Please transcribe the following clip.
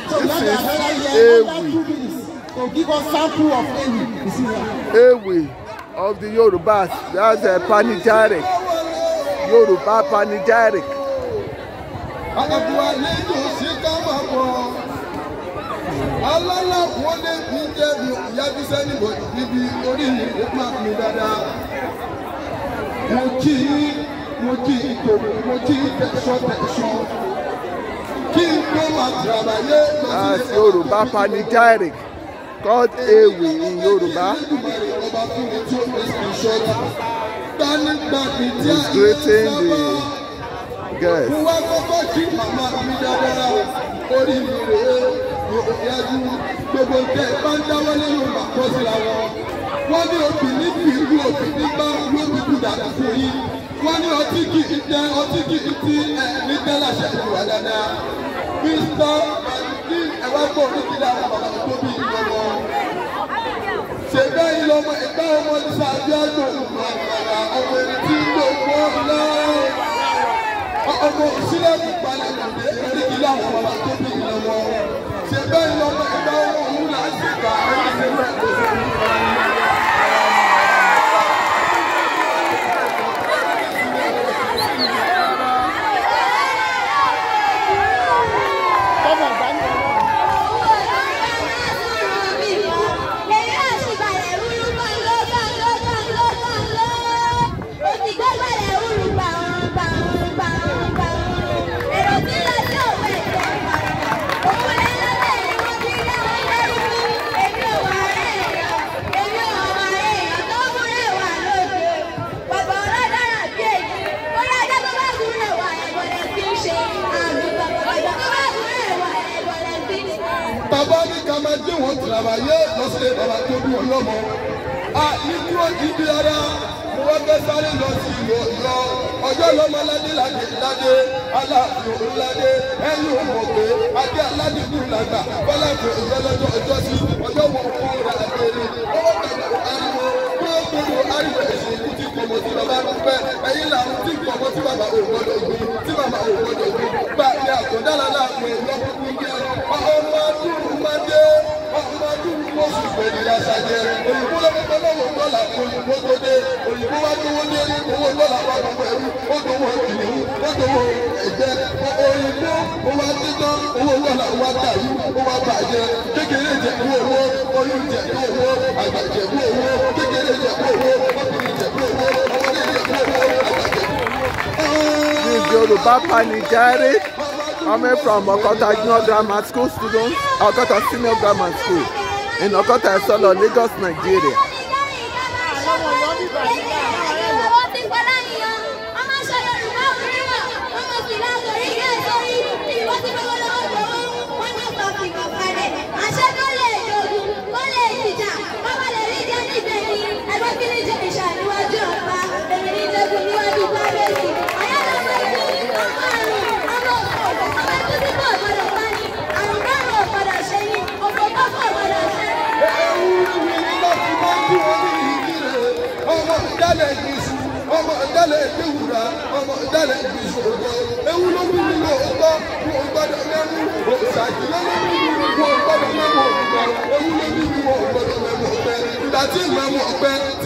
So now they are here under 2 minutes to give us sample of Ewi of the Yorubas. That's a panegyric. Yoruba panegyric. That's Yoruba panegyric, called Ewi in Yoruba. He's greeting the guests. Yoruba panegyric coming from Okota Junior Grammar School students, Okota Senior Grammar School in Okota Solo, Lagos, Nigeria. Tí